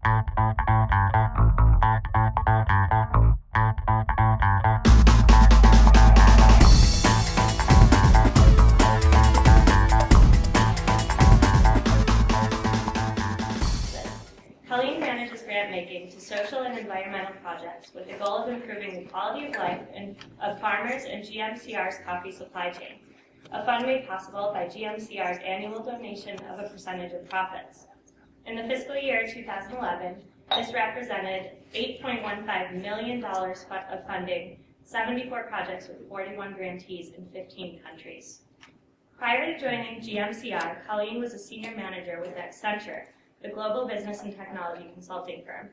Colleen manages grant making to social and environmental projects with the goal of improving the quality of life of farmers and GMCR's coffee supply chain, a fund made possible by GMCR's annual donation of a percentage of profits. In the fiscal year 2011, this represented $8.15 million of funding, 74 projects with 41 grantees in 15 countries. Prior to joining GMCR, Colleen was a senior manager with Accenture, the global business and technology consulting firm.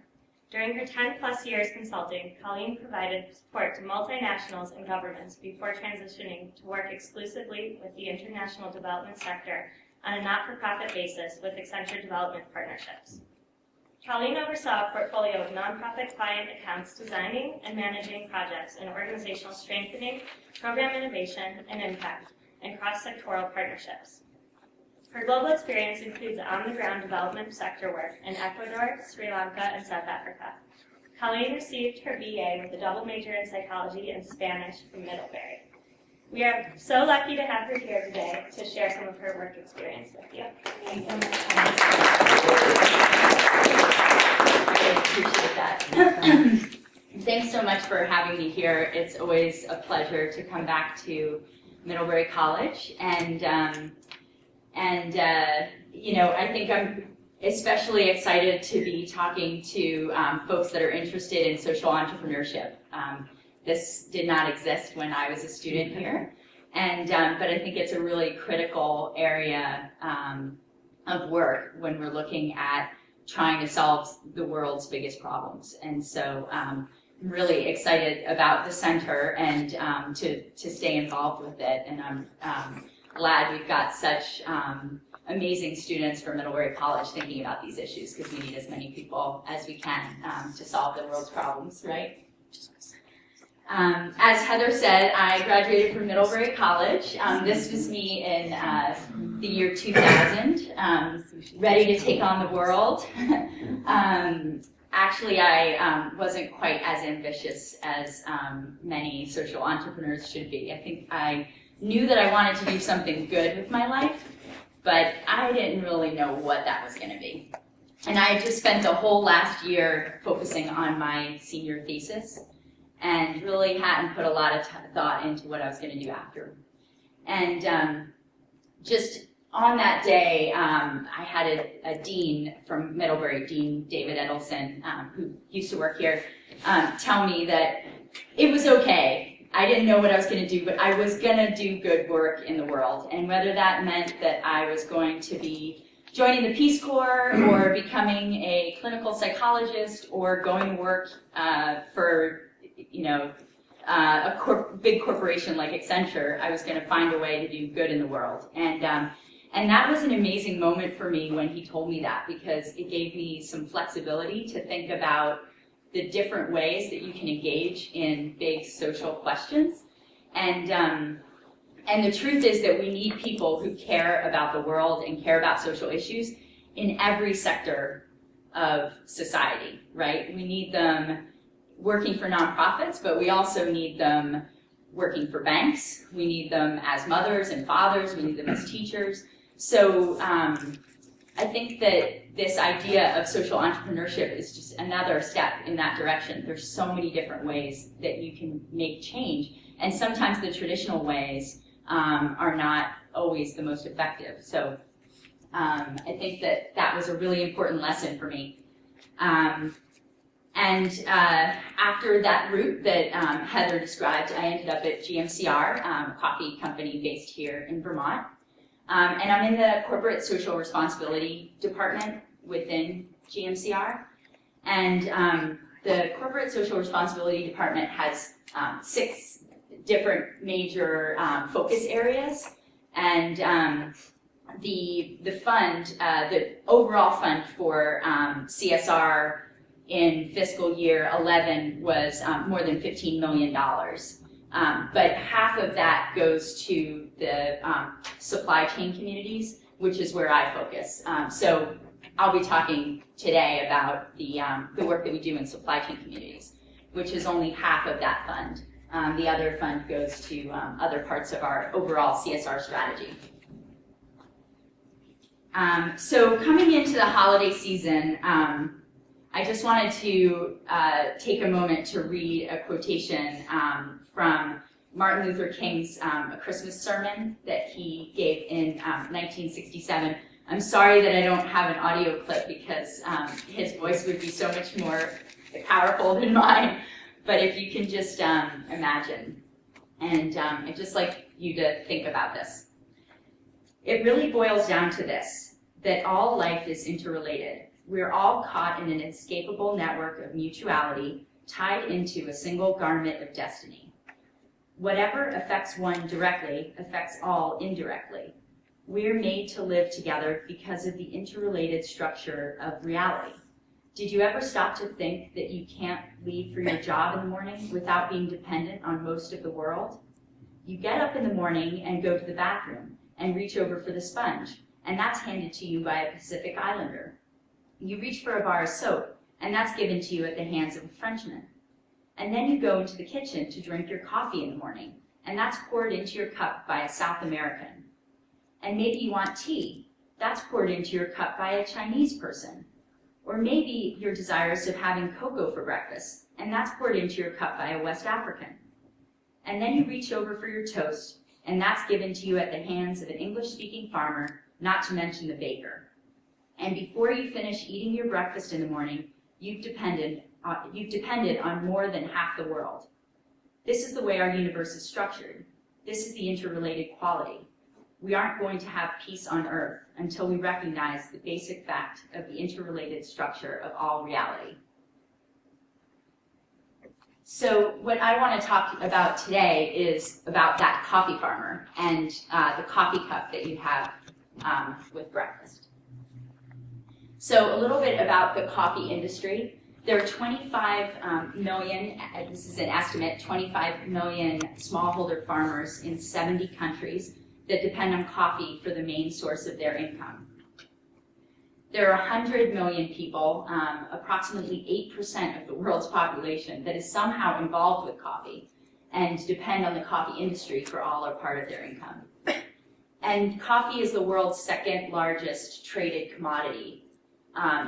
During her 10-plus years consulting, Colleen provided support to multinationals and governments before transitioning to work exclusively with the international development sector on a not-for-profit basis with Accenture Development Partnerships. Colleen oversaw a portfolio of nonprofit client accounts designing and managing projects in organizational strengthening, program innovation and impact, and cross-sectoral partnerships. Her global experience includes on-the-ground development sector work in Ecuador, Sri Lanka, and South Africa. Colleen received her BA with a double major in psychology and Spanish from Middlebury. We are so lucky to have her here today to share some of her work experience with you. Thanks so much. I appreciate that. Thanks so much for having me here. It's always a pleasure to come back to Middlebury College, and you know, I think I'm especially excited to be talking to folks that are interested in social entrepreneurship. This did not exist when I was a student here, and but I think it's a really critical area of work when we're looking at trying to solve the world's biggest problems. And so I'm really excited about the center and to stay involved with it. And I'm glad we've got such amazing students from Middlebury College thinking about these issues, because we need as many people as we can to solve the world's problems, right? As Heather said, I graduated from Middlebury College. This was me in the year 2000, ready to take on the world. Actually, I wasn't quite as ambitious as many social entrepreneurs should be. I think I knew that I wanted to do something good with my life, but I didn't really know what that was going to be. And I just spent the whole last year focusing on my senior thesis and really hadn't put a lot of thought into what I was going to do after. And just on that day, I had a dean from Middlebury, Dean David Edelson, who used to work here, tell me that it was okay. I didn't know what I was going to do, but I was going to do good work in the world. And whether that meant that I was going to be joining the Peace Corps or becoming a clinical psychologist or going to work for, you know, a big corporation like Accenture, I was going to find a way to do good in the world. And that was an amazing moment for me when he told me that, because it gave me some flexibility to think about the different ways that you can engage in big social questions. And the truth is that we need people who care about the world and care about social issues in every sector of society, right? We need them working for nonprofits, but we also need them working for banks. We need them as mothers and fathers. We need them as teachers. So I think that this idea of social entrepreneurship is just another step in that direction. There's so many different ways that you can make change, and sometimes the traditional ways are not always the most effective. So I think that that was a really important lesson for me. And after that route that Heather described, I ended up at GMCR, a coffee company based here in Vermont. And I'm in the corporate social responsibility department within GMCR. And the corporate social responsibility department has 6 different major focus areas. And the fund, the overall fund for CSR in fiscal year 11 was more than $15 million. But half of that goes to the supply chain communities, which is where I focus. So I'll be talking today about the work that we do in supply chain communities, which is only half of that fund. The other fund goes to other parts of our overall CSR strategy. So coming into the holiday season, I just wanted to take a moment to read a quotation from Martin Luther King's A Christmas Sermon that he gave in 1967. I'm sorry that I don't have an audio clip because his voice would be so much more powerful than mine. But if you can just imagine, and I'd just like you to think about this. It really boils down to this, that all life is interrelated. We're all caught in an inescapable network of mutuality, tied into a single garment of destiny. Whatever affects one directly affects all indirectly. We're made to live together because of the interrelated structure of reality. Did you ever stop to think that you can't leave for your job in the morning without being dependent on most of the world? You get up in the morning and go to the bathroom and reach over for the sponge, and that's handed to you by a Pacific Islander. You reach for a bar of soap, and that's given to you at the hands of a Frenchman. And then you go into the kitchen to drink your coffee in the morning, and that's poured into your cup by a South American. And maybe you want tea. That's poured into your cup by a Chinese person. Or maybe you're desirous of having cocoa for breakfast, and that's poured into your cup by a West African. And then you reach over for your toast, and that's given to you at the hands of an English-speaking farmer, not to mention the baker. And before you finish eating your breakfast in the morning, you've depended on more than half the world. This is the way our universe is structured. This is the interrelated quality. We aren't going to have peace on Earth until we recognize the basic fact of the interrelated structure of all reality. So what I want to talk about today is about that coffee farmer and the coffee cup that you have with breakfast. So a little bit about the coffee industry. There are 25 million, this is an estimate, 25 million smallholder farmers in 70 countries that depend on coffee for the main source of their income. There are 100 million people, approximately 8% of the world's population, that is somehow involved with coffee and depend on the coffee industry for all or part of their income. And coffee is the world's second largest traded commodity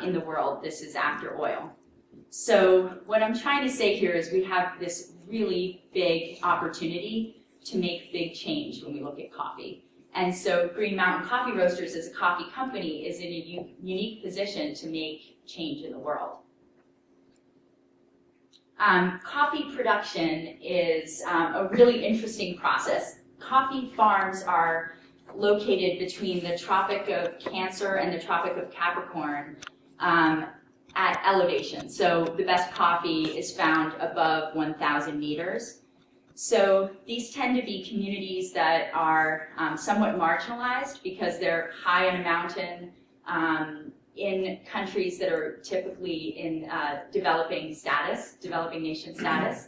in the world. This is after oil. So what I'm trying to say here is we have this really big opportunity to make big change when we look at coffee. And so Green Mountain Coffee Roasters as a coffee company is in a unique position to make change in the world. Coffee production is a really interesting process. Coffee farms are located between the Tropic of Cancer and the Tropic of Capricorn at elevation. So the best coffee is found above 1,000 meters. So these tend to be communities that are somewhat marginalized because they're high on a mountain in countries that are typically in developing nation status.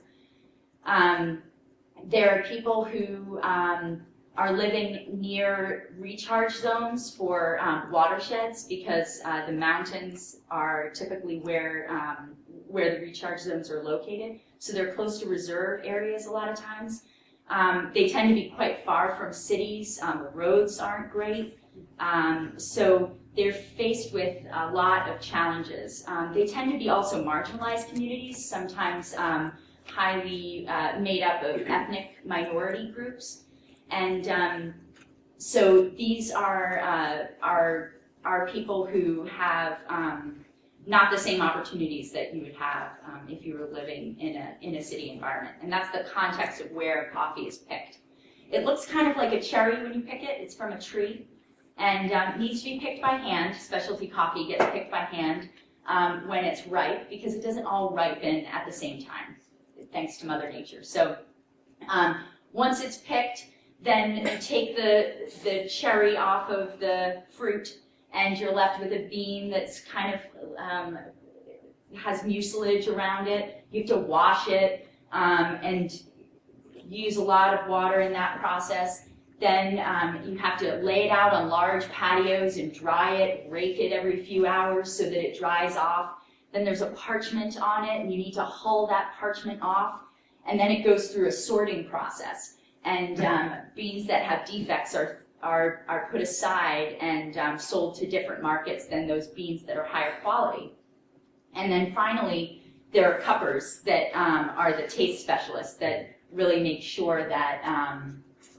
There are people who are living near recharge zones for watersheds because the mountains are typically where the recharge zones are located. So they're close to reserve areas a lot of times. They tend to be quite far from cities. The roads aren't great. So they're faced with a lot of challenges. They tend to be also marginalized communities, sometimes highly made up of ethnic minority groups. And so these are people who have not the same opportunities that you would have if you were living in a city environment. And that's the context of where coffee is picked. It looks kind of like a cherry when you pick it. It's from a tree and needs to be picked by hand. Specialty coffee gets picked by hand when it's ripe because it doesn't all ripen at the same time, thanks to Mother Nature. So once it's picked, then you take the cherry off of the fruit and you're left with a bean that's kind of has mucilage around it. You have to wash it and use a lot of water in that process. Then you have to lay it out on large patios and dry it, rake it every few hours so that it dries off. Then there's a parchment on it, and you need to hull that parchment off. And then it goes through a sorting process. And beans that have defects are put aside and sold to different markets than those beans that are higher quality. And then finally, there are cuppers that are the taste specialists that really make sure that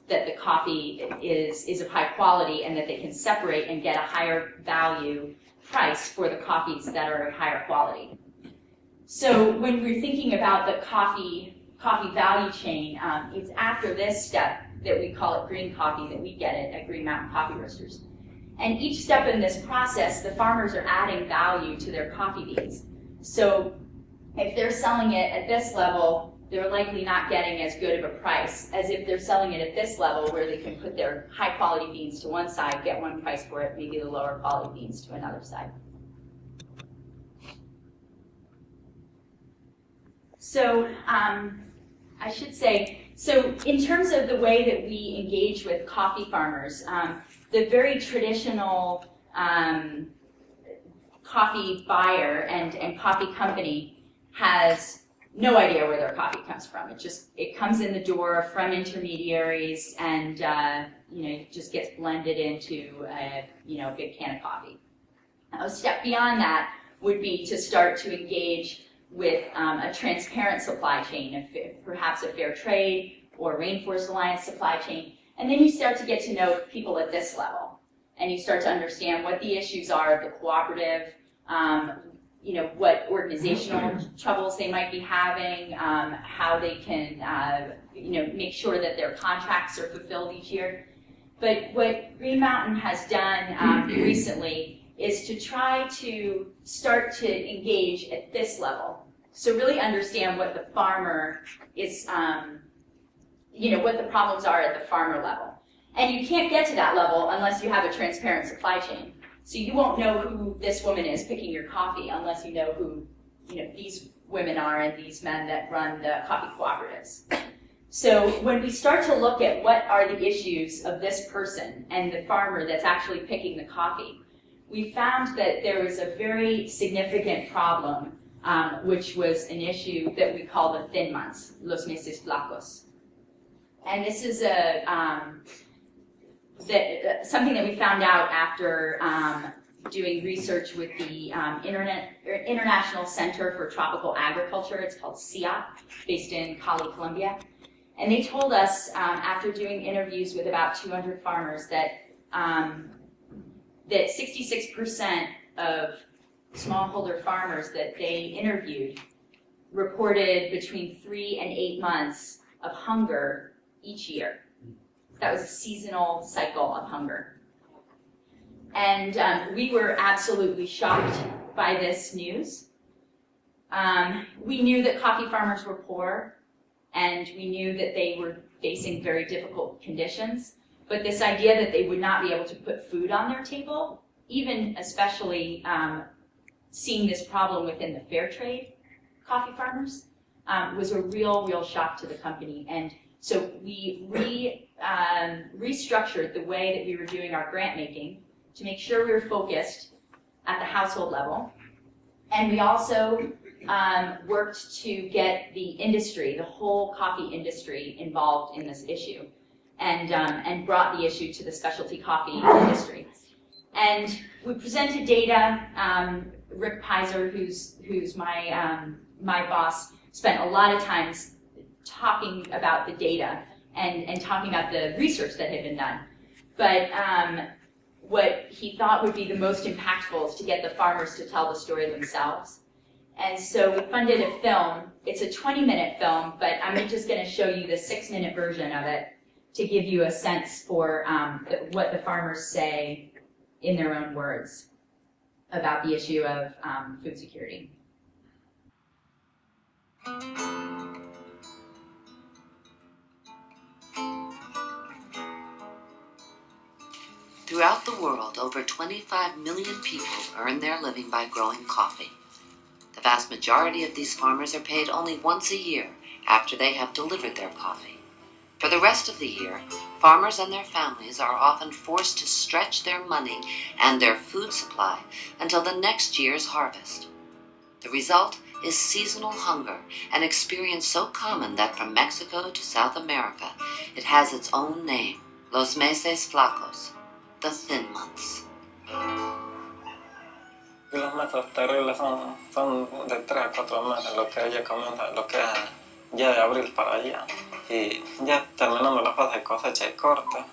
that the coffee is of high quality and that they can separate and get a higher value price for the coffees that are of higher quality. So when we're thinking about the coffee value chain, it's after this step that we call it green coffee that we get it at Green Mountain Coffee Roasters. And each step in this process, the farmers are adding value to their coffee beans. So if they're selling it at this level, they're likely not getting as good of a price as if they're selling it at this level where they can put their high quality beans to one side, get one price for it, maybe the lower quality beans to another side. So I should say, so in terms of the way that we engage with coffee farmers, the very traditional coffee buyer and coffee company has no idea where their coffee comes from. It comes in the door from intermediaries and it just gets blended into a big can of coffee. A step beyond that would be to start to engage with a transparent supply chain, perhaps a fair trade or Rainforest Alliance supply chain, and then you start to get to know people at this level, and you start to understand what the issues are of the cooperative, what organizational troubles they might be having, how they can, make sure that their contracts are fulfilled each year. But what Green Mountain has done recently is to try to start to engage at this level. So really understand what the farmer is, what the problems are at the farmer level. And you can't get to that level unless you have a transparent supply chain. So you won't know who this woman is picking your coffee unless you know who these women are and these men that run the coffee cooperatives. So when we start to look at what are the issues of this person and the farmer that's actually picking the coffee, we found that there was a very significant problem, which was an issue that we call the thin months, los meses flacos. And this is something that we found out after doing research with the International Center for Tropical Agriculture. It's called CIAP, based in Cali, Colombia. And they told us, after doing interviews with about 200 farmers, that 66% of smallholder farmers that they interviewed reported between 3 and 8 months of hunger each year. That was a seasonal cycle of hunger. And we were absolutely shocked by this news. We knew that coffee farmers were poor, and we knew that they were facing very difficult conditions. But this idea that they would not be able to put food on their table, even especially seeing this problem within the fair trade coffee farmers, was a real shock to the company. And so we restructured the way that we were doing our grant making to make sure we were focused at the household level. And we also worked to get the industry, the whole coffee industry, involved in this issue, and brought the issue to the specialty coffee industry. And we presented data. Rick Pizer, who's my boss, spent a lot of times talking about the data and talking about the research that had been done. But what he thought would be the most impactful is to get the farmers to tell the story themselves. And so we funded a film. It's a 20-minute film, but I'm just going to show you the 6-minute version of it to give you a sense for what the farmers say in their own words about the issue of food security. Throughout the world, over 25 million people earn their living by growing coffee. The vast majority of these farmers are paid only once a year after they have delivered their coffee. For the rest of the year, farmers and their families are often forced to stretch their money and their food supply until the next year's harvest. The result is seasonal hunger, an experience so common that from Mexico to South America, it has its own name, Los Meses Flacos, the thin months. Y los meses terribles son de 3 a 4 meses, lo que ya comienza, lo que es ya de abril para allá. Y ya terminando la fase de cosecha y corte,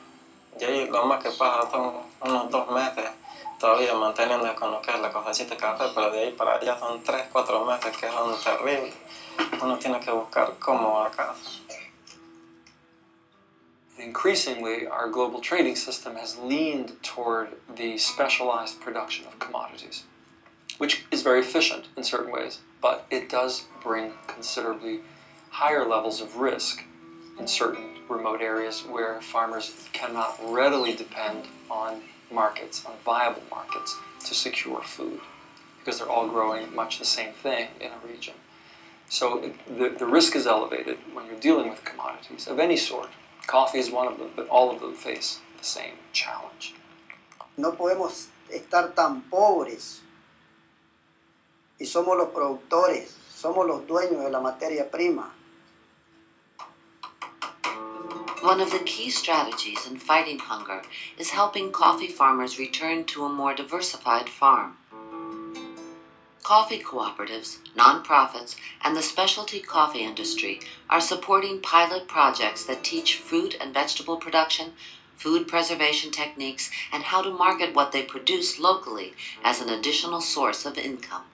y ahí lo más que pasa son unos 2 meses todavía manteniendo con lo que es la cosechita de café, pero de ahí para allá son 3, 4 meses que son terribles. Uno tiene que buscar cómo va a casa. Increasingly, our global trading system has leaned toward the specialized production of commodities, which is very efficient in certain ways, but it does bring considerably higher levels of risk in certain remote areas where farmers cannot readily depend on markets, on viable markets, to secure food, because they're all growing much the same thing in a region. So the risk is elevated when you're dealing with commodities of any sort. Coffee is one of them, but all of them face the same challenge. No podemos estar tan pobres y somos los productores, somos los dueños de la materia prima. One of the key strategies in fighting hunger is helping coffee farmers return to a more diversified farm. Coffee cooperatives, nonprofits, and the specialty coffee industry are supporting pilot projects that teach fruit and vegetable production, food preservation techniques, and how to market what they produce locally as an additional source of income.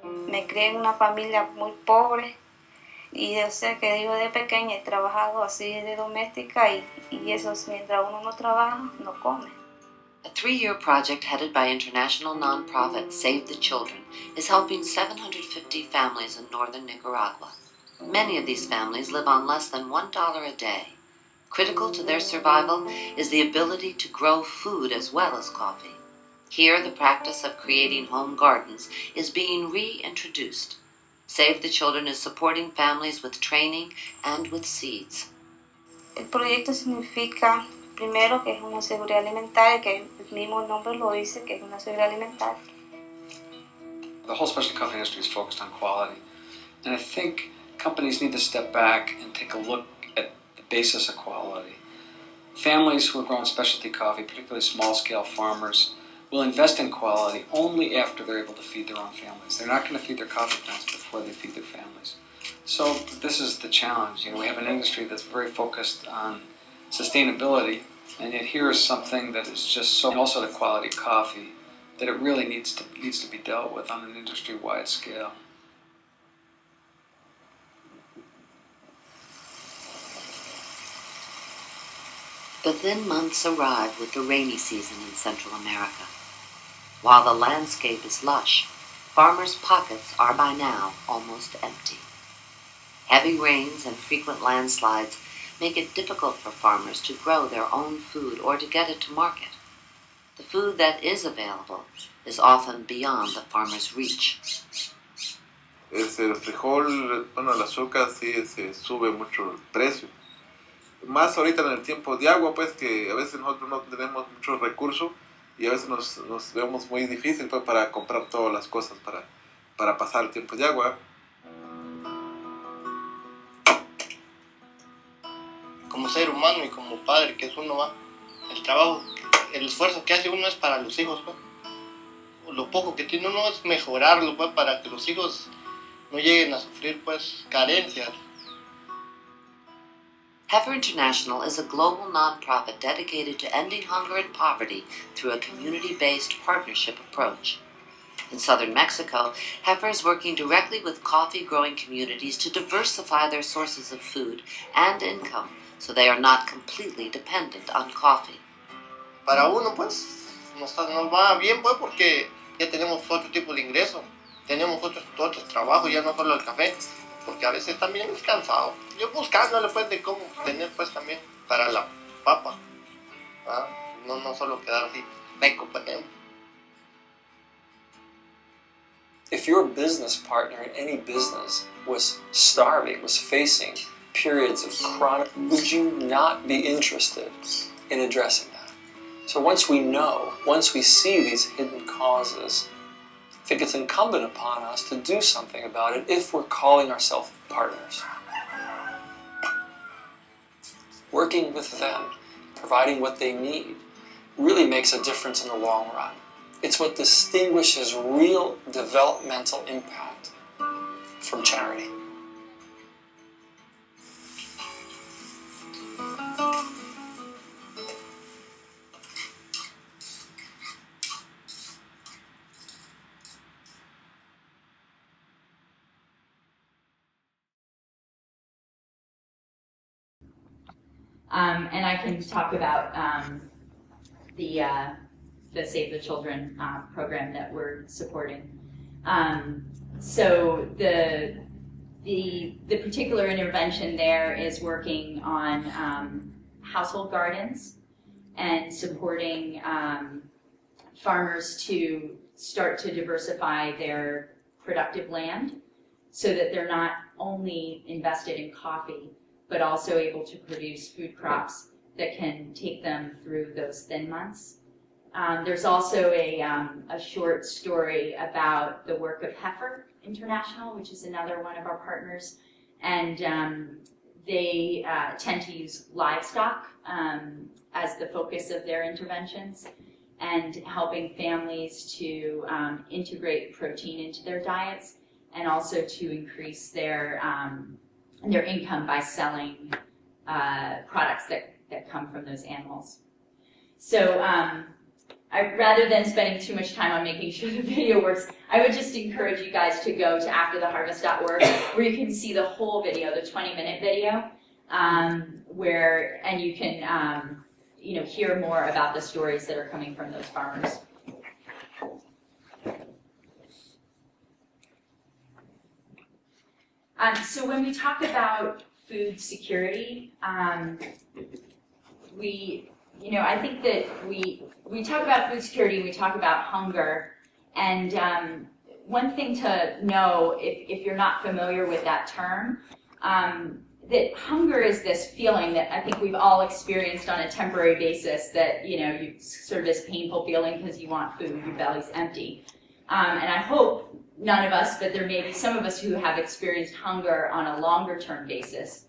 Me crié en una familia muy pobre y yo sé que yo de pequeña he trabajado así de doméstica y eso mientras uno no trabaja, no come. A 3-year project headed by international nonprofit Save the Children is helping 750 families in northern Nicaragua. Many of these families live on less than $1 a day. Critical to their survival is the ability to grow food as well as coffee. Here, the practice of creating home gardens is being reintroduced. Save the Children is supporting families with training and with seeds. El proyecto significa, primero, que es una seguridad alimentaria, que el mismo nombre lo dice, que es una seguridad alimentaria. The whole specialty coffee industry is focused on quality, and I think companies need to step back and take a look at the basis of quality. Families who are growing specialty coffee, particularly small-scale farmers, will invest in quality only after they're able to feed their own families. They're not going to feed their coffee plants before they feed their families. So this is the challenge. We have an industry that's very focused on sustainability, and yet here is something that is just so, and also the quality of coffee, that it really needs to be dealt with on an industry-wide scale. The thin months arrive with the rainy season in Central America. While the landscape is lush, farmers' pockets are by now almost empty. Heavy rains and frequent landslides make it difficult for farmers to grow their own food or to get it to market. The food that is available is often beyond the farmer's reach. El frijol, bueno, el azúcar sí se sube mucho el precio. Más ahorita en el tiempo de agua, pues que a veces nosotros no tenemos muchos recursos y a veces nos vemos muy difícil pues, para comprar todas las cosas para pasar el tiempo de agua. Como ser humano y como padre que es uno, va, el trabajo, el esfuerzo que hace uno es para los hijos, pues. Lo poco que tiene uno es mejorarlo, pues, para que los hijos no lleguen a sufrir pues carencias. Heifer International is a global nonprofit dedicated to ending hunger and poverty through a community-based partnership approach. In southern Mexico, Heifer is working directly with coffee-growing communities to diversify their sources of food and income so they are not completely dependent on coffee. Para uno, pues, nos va bien, pues, porque ya tenemos otro tipo de ingreso, tenemos otros trabajos, ya no solo el café. Porque a veces también es cansado. Yo buscándole pues de cómo tener pues también para la papa, ¿verdad? No solo quedar así seco, pues. If your business partner in any business was starving, was facing periods of chronic, would you not be interested in addressing that? So once we know, once we see these hidden causes, I think it's incumbent upon us to do something about it if we're calling ourselves partners. Working with them, providing what they need, really makes a difference in the long run. It's what distinguishes real developmental impact from charity. And I can talk about the Save the Children program that we're supporting. So the particular intervention there is working on household gardens and supporting farmers to start to diversify their productive land so that they're not only invested in coffee, but also able to produce food crops that can take them through those thin months. There's also a short story about the work of Heifer International, which is another one of our partners, and they tend to use livestock as the focus of their interventions, and helping families to integrate protein into their diets, and also to increase their income by selling products that come from those animals. So rather than spending too much time on making sure the video works, I would just encourage you guys to go to aftertheharvest.org, where you can see the whole video, the 20-minute video, and you can hear more about the stories that are coming from those farmers. So when we talk about food security, I think that we talk about food security, we talk about hunger, and one thing to know, if you're not familiar with that term, that hunger is this feeling that I think we've all experienced on a temporary basis, that you sort of this painful feeling because you want food, your belly's empty, and I hope none of us, but there may be some of us who have experienced hunger on a longer term basis,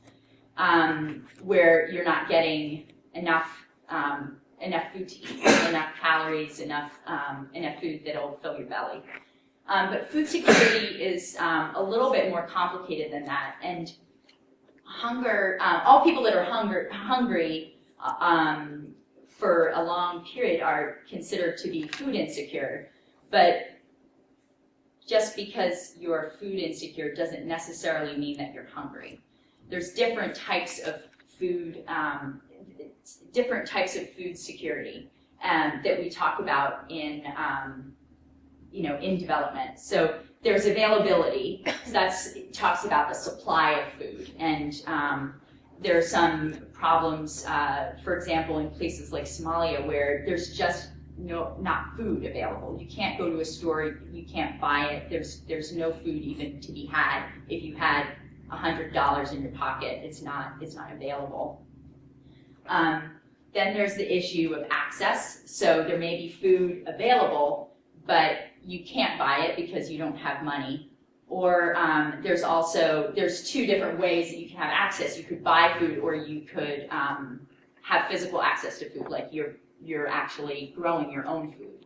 where you're not getting enough food to eat, enough calories, enough food that'll fill your belly. But food security is a little bit more complicated than that, and hunger. All people that are hungry for a long period are considered to be food insecure, but just because you're food insecure doesn't necessarily mean that you're hungry. There's different types of food, security that we talk about in development. So there's availability. So talks about the supply of food, and there are some problems, for example, in places like Somalia, where there's just not food available. You can't go to a store, you can't buy it. There's no food even to be had. If you had $100 in your pocket, it's not available. Then there's the issue of access. So there may be food available, but you can't buy it because you don't have money. Or there's two different ways that you can have access. You could buy food, or you could have physical access to food, like you're actually growing your own food.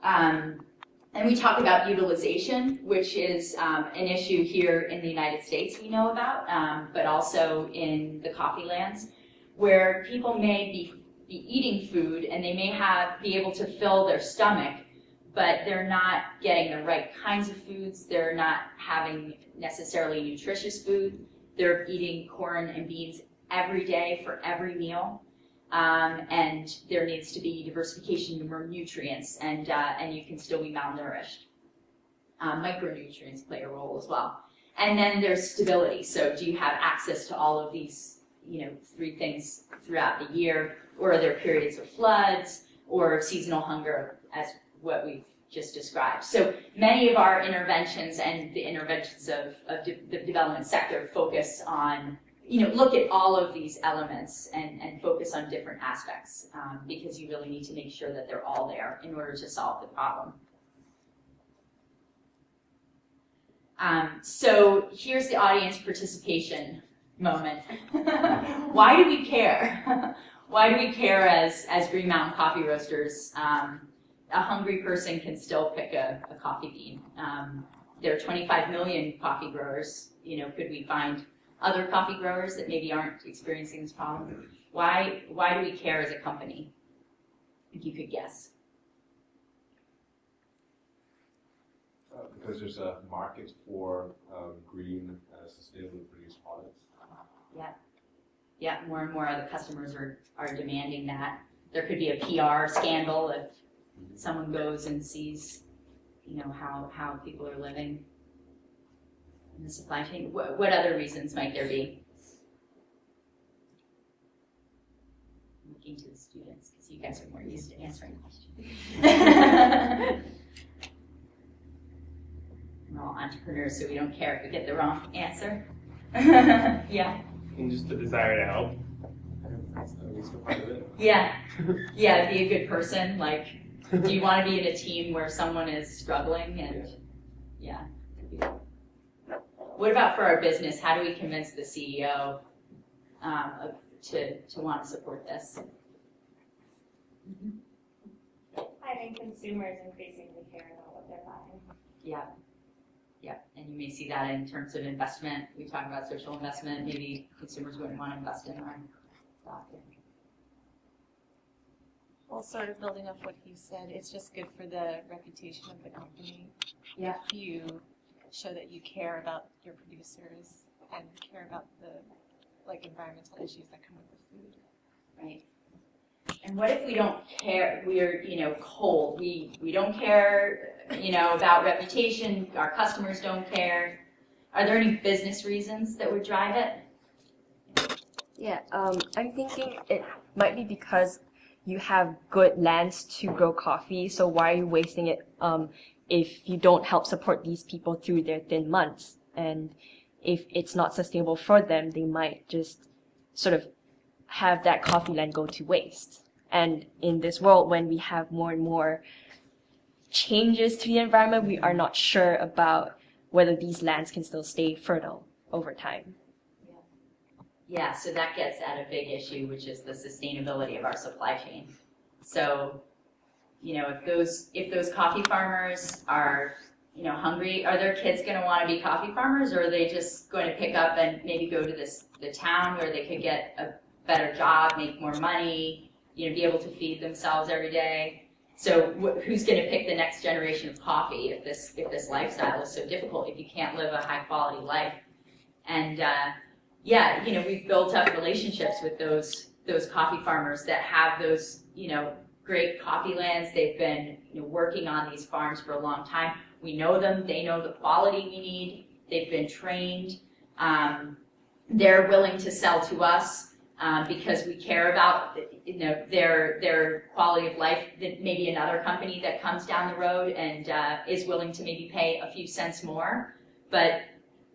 And we talk about utilization, which is an issue here in the United States we know about, but also in the Coffeelands, where people may be eating food and they may be able to fill their stomach, but they're not getting the right kinds of foods. They're not having necessarily nutritious food. They're eating corn and beans every day for every meal. And there needs to be diversification of more nutrients, and you can still be malnourished. Micronutrients play a role as well. And then there's stability. So do you have access to all of these, 3 things throughout the year, or are there periods of floods or seasonal hunger, as what we've just described. So many of our interventions and the interventions of the development sector focus on, look at all of these elements and focus on different aspects because you really need to make sure that they're all there in order to solve the problem. So here's the audience participation moment. Why do we care? Why do we care as Green Mountain coffee roasters? A hungry person can still pick a coffee bean. There are 25 million coffee growers. Could we find other coffee growers that maybe aren't experiencing this problem? Why do we care as a company? If you could guess. Because there's a market for green, sustainably produced products. Yeah, more and more of the customers are demanding that. There could be a PR scandal if someone goes and sees, how people are living in the supply chain. What other reasons might there be? I'm looking to the students because you guys are more used to answering questions. We're all entrepreneurs, so we don't care if we get the wrong answer. Yeah. And just the desire to help. That's at least a part of it. Yeah. Yeah, be a good person. Like, do you want to be in a team where someone is struggling? And yeah. What about for our business? How do we convince the CEO to want to support this? I think consumers increasingly care about what they're buying. Yeah. Yeah, and you may see that in terms of investment. We talk about social investment. Maybe consumers wouldn't want to invest in our stock. Well, sort of building off what he said, it's just good for the reputation of the company. Yeah. If you show that you care about your producers and care about the environmental issues that come with the food. Right. And what if we don't care? We're cold. We don't care about reputation. Our customers don't care. Are there any business reasons that would drive it? Yeah, I'm thinking it might be because you have good lands to grow coffee. So why are you wasting it if you don't help support these people through their thin months? And if it's not sustainable for them, they might just sort of have that coffee land go to waste. And in this world, when we have more and more changes to the environment, we are not sure about whether these lands can still stay fertile over time. Yeah, so that gets at a big issue, which is the sustainability of our supply chain. So, if those coffee farmers are, hungry, are their kids going to want to be coffee farmers, or are they just going to pick up and maybe go to the town where they could get a better job, make more money, be able to feed themselves every day? So who's going to pick the next generation of coffee if this lifestyle is so difficult, if you can't live a high quality life? And we've built up relationships with those coffee farmers that have those great coffee lands. They've been working on these farms for a long time. We know them. They know the quality we need. They've been trained. They're willing to sell to us. Because we care about their quality of life, that maybe another company that comes down the road and is willing to maybe pay a few cents more, but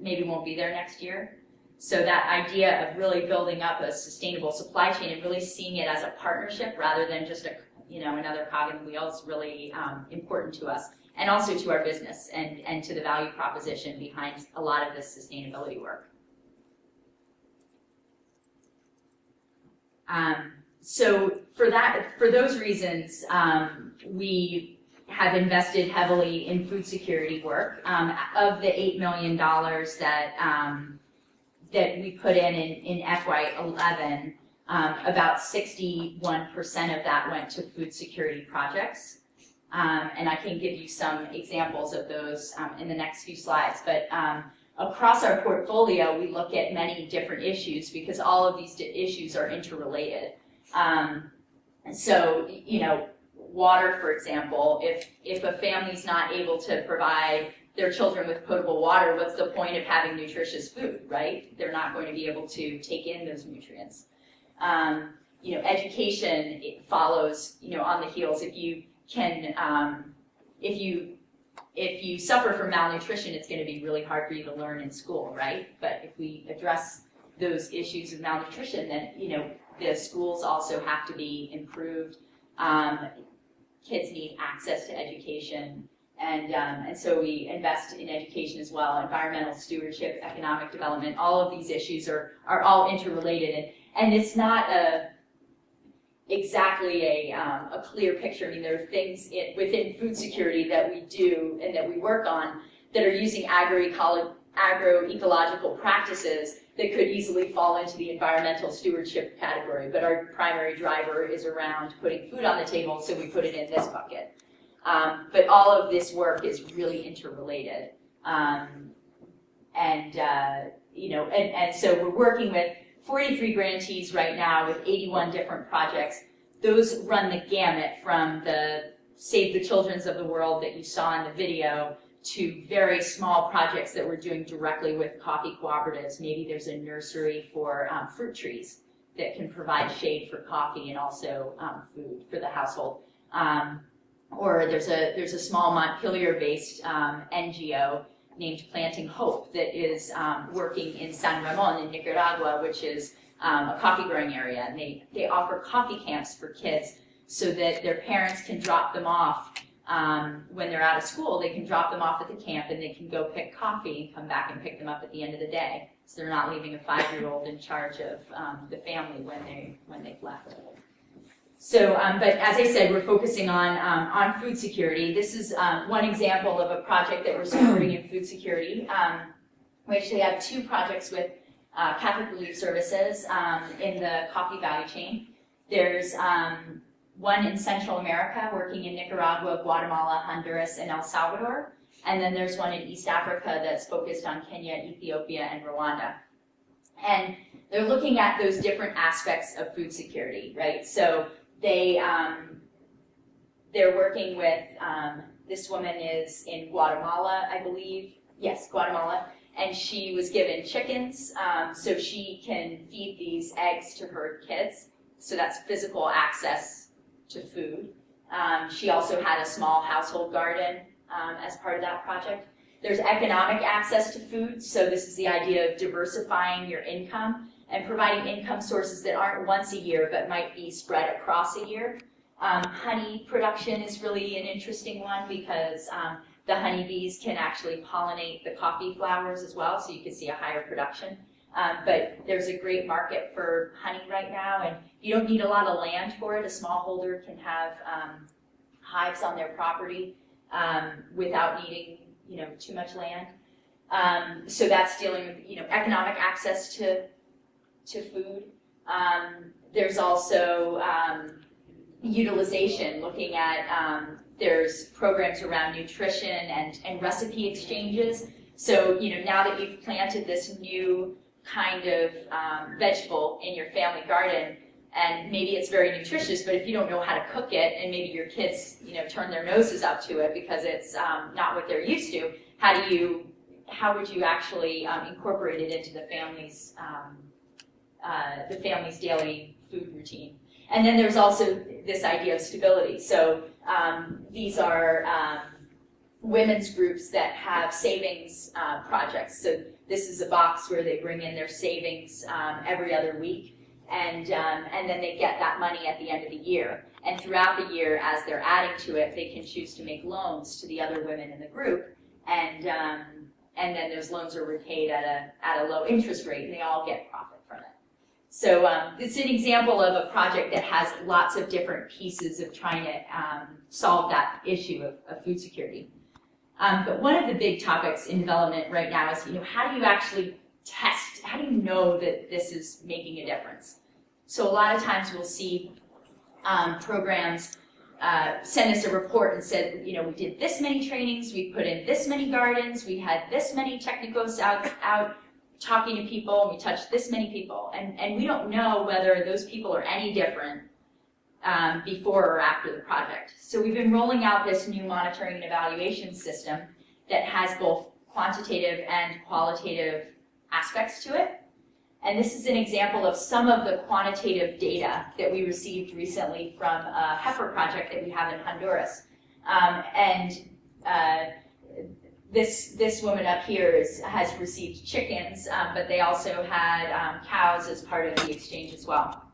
maybe won't be there next year. So that idea of really building up a sustainable supply chain and really seeing it as a partnership rather than just another cog in the wheel is really important to us, and also to our business and to the value proposition behind a lot of this sustainability work. So for those reasons, we have invested heavily in food security work. Of the $8 million that we put in FY11, about 61% of that went to food security projects. And I can give you some examples of those in the next few slides. But across our portfolio, we look at many different issues because all of these issues are interrelated. So, water, for example, if a family's not able to provide their children with potable water, what's the point of having nutritious food, right? They're not going to be able to take in those nutrients. Education, it follows, on the heels. If you can, if you suffer from malnutrition, it's going to be really hard for you to learn in school, right? But if we address those issues of malnutrition, then the schools also have to be improved. Kids need access to education, and so we invest in education as well. Environmental stewardship, economic development, all of these issues are all interrelated, and it's not exactly a clear picture. I mean, there are things within food security that we do and that we work on that are using agroecological practices that could easily fall into the environmental stewardship category, but our primary driver is around putting food on the table, so we put it in this bucket. But all of this work is really interrelated, and so we're working with 43 grantees right now with 81 different projects. Those run the gamut from the Save the Children's of the World that you saw in the video to very small projects that we're doing directly with coffee cooperatives. Maybe there's a nursery for fruit trees that can provide shade for coffee and also food for the household. Or there's a small Montpelier-based NGO named Planting Hope that is working in San Ramon in Nicaragua, which is a coffee growing area. And they offer coffee camps for kids so that their parents can drop them off when they're out of school. They can drop them off at the camp and they can go pick coffee and come back and pick them up at the end of the day. So they're not leaving a 5-year-old in charge of the family when they've left. So, but as I said, we're focusing on food security. This is one example of a project that we're supporting in food security. We actually have 2 projects with Catholic Relief Services in the coffee value chain. There's one in Central America, working in Nicaragua, Guatemala, Honduras, and El Salvador. And then there's one in East Africa that's focused on Kenya, Ethiopia, and Rwanda. And they're looking at those different aspects of food security, right? So they're working with, this woman is in Guatemala, I believe. Yes, Guatemala. And she was given chickens so she can feed these eggs to her kids. So that's physical access to food. She also had a small household garden as part of that project. There's economic access to food. So this is the idea of diversifying your income and providing income sources that aren't once a year but might be spread across a year. Honey production is really an interesting one because the honeybees can actually pollinate the coffee flowers as well, so you can see a higher production. But there's a great market for honey right now, and you don't need a lot of land for it. A smallholder can have hives on their property without needing too much land. So that's dealing with economic access to food. There's also utilization, looking at there's programs around nutrition and recipe exchanges. So now that you've planted this new kind of vegetable in your family garden, and maybe it's very nutritious, but if you don't know how to cook it, and maybe your kids turn their noses up to it because it's not what they're used to, how would you actually incorporate it into the family's daily food routine? And then there's also this idea of stability. So these are women's groups that have savings projects. So this is a box where they bring in their savings every other week, and then they get that money at the end of the year. And throughout the year, as they're adding to it, they can choose to make loans to the other women in the group, and then those loans are repaid at a low interest rate, and they all get profit from it. So it's an example of a project that has lots of different pieces of trying to solve that issue of food security. But one of the big topics in development right now is, how do you actually test? How do you know that this is making a difference? So a lot of times we'll see programs send us a report and said, we did this many trainings, we put in this many gardens, we had this many technicos out talking to people, and we touched this many people. And we don't know whether those people are any different before or after the project. So we've been rolling out this new monitoring and evaluation system that has both quantitative and qualitative aspects to it. And this is an example of some of the quantitative data that we received recently from a heifer project that we have in Honduras. And this woman up here has received chickens, but they also had cows as part of the exchange as well.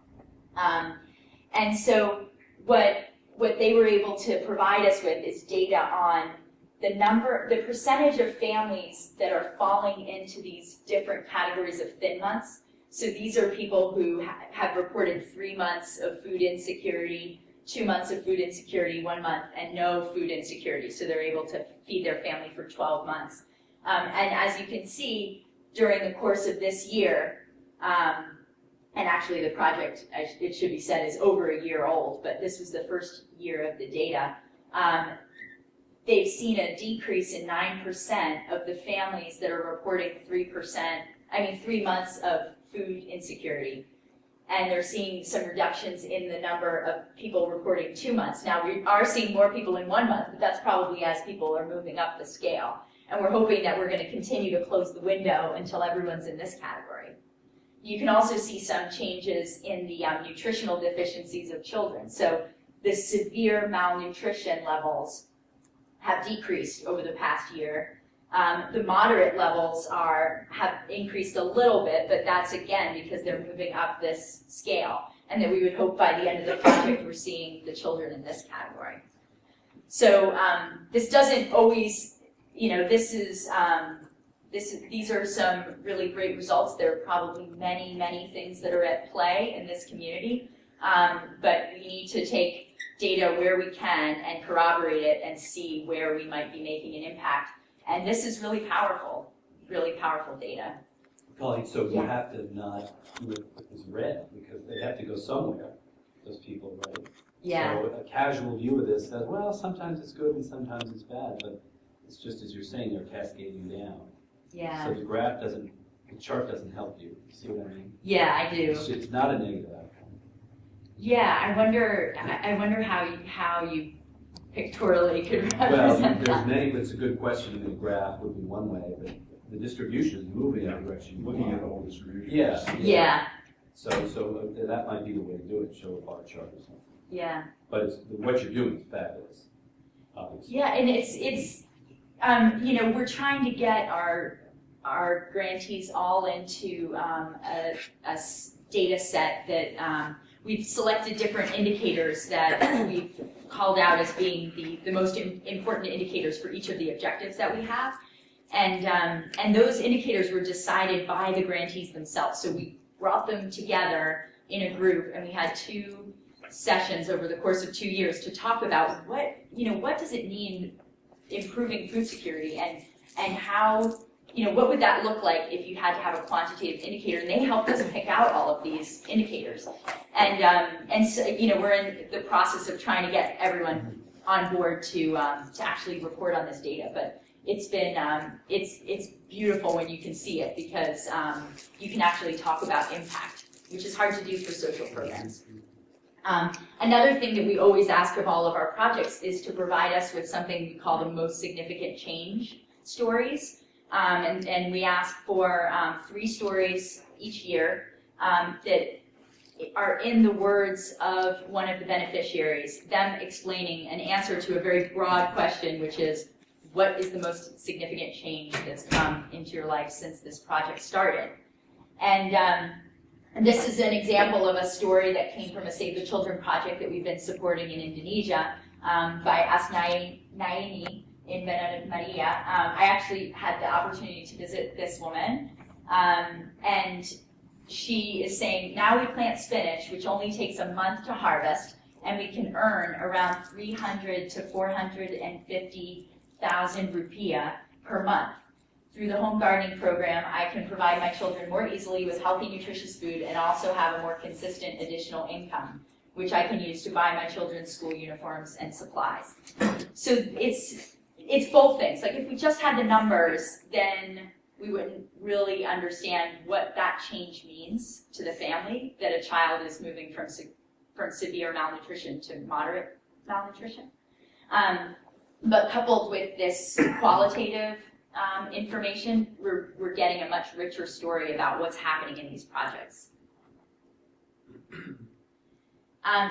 And so what they were able to provide us with is data on the percentage of families that are falling into these different categories of thin months. So these are people who have reported 3 months of food insecurity, 2 months of food insecurity, 1 month, and no food insecurity. So they're able to feed their family for 12 months. And as you can see, during the course of this year, and actually the project, it should be said, is over a year old, but this was the first year of the data. They've seen a decrease in 9% of the families that are reporting 3 months of food insecurity. And they're seeing some reductions in the number of people reporting 2 months. Now, we are seeing more people in 1 month, but that's probably as people are moving up the scale. And we're hoping that we're going to continue to close the window until everyone's in this category. You can also see some changes in the nutritional deficiencies of children. So the severe malnutrition levels have decreased over the past year. The moderate levels have increased a little bit, but that's again because they're moving up this scale, and that we would hope by the end of the project we're seeing the children in this category. So this doesn't always, these are some really great results. There are probably many, many things that are at play in this community, but we need to take data where we can and corroborate it and see where we might be making an impact. And this is really powerful data. Colleen, so you have to not do it as red, because they have to go somewhere, those people, right? Yeah. So a casual view of this says, well, sometimes it's good and sometimes it's bad, but it's just as you're saying, they're cascading down. Yeah. So the chart doesn't help you. You see what I mean? Yeah, I do. It's not a negative outcome. Yeah, I wonder how you pictorially could represent well, that. There's many, but it's a good question. The graph would be one way, but the distribution is moving in that direction. Looking at the whole distribution. Yeah. So that might be the way to do it, show a bar chart or something. Yeah. But what you're doing is fabulous, obviously. Yeah, and it's we're trying to get our grantees all into a data set that we've selected different indicators that we've called out as being the most important indicators for each of the objectives that we have. And those indicators were decided by the grantees themselves. So we brought them together in a group, and we had 2 sessions over the course of 2 years to talk about what does it mean improving food security, and how, what would that look like if you had to have a quantitative indicator? And they helped us pick out all of these indicators. And so, we're in the process of trying to get everyone on board to actually report on this data. But it's been, it's beautiful when you can see it, because you can actually talk about impact, which is hard to do for social programs. Another thing that we always ask of all of our projects is to provide us with something we call the most significant change stories. And we ask for 3 stories each year that are in the words of one of the beneficiaries, them explaining an answer to a very broad question, which is, what is the most significant change that's come into your life since this project started? And this is an example of a story that came from a Save the Children project that we've been supporting in Indonesia by Asnaini in Bendungan Maria. I actually had the opportunity to visit this woman, and she is saying, now we plant spinach, which only takes a month to harvest, and we can earn around 300 to 450,000 rupiah per month. Through the home gardening program, I can provide my children more easily with healthy, nutritious food, and also have a more consistent additional income, which I can use to buy my children's school uniforms and supplies. So it's both things. Like, if we just had the numbers, then we wouldn't really understand what that change means to the family, that a child is moving from severe malnutrition to moderate malnutrition. But coupled with this qualitative information, we're getting a much richer story about what's happening in these projects.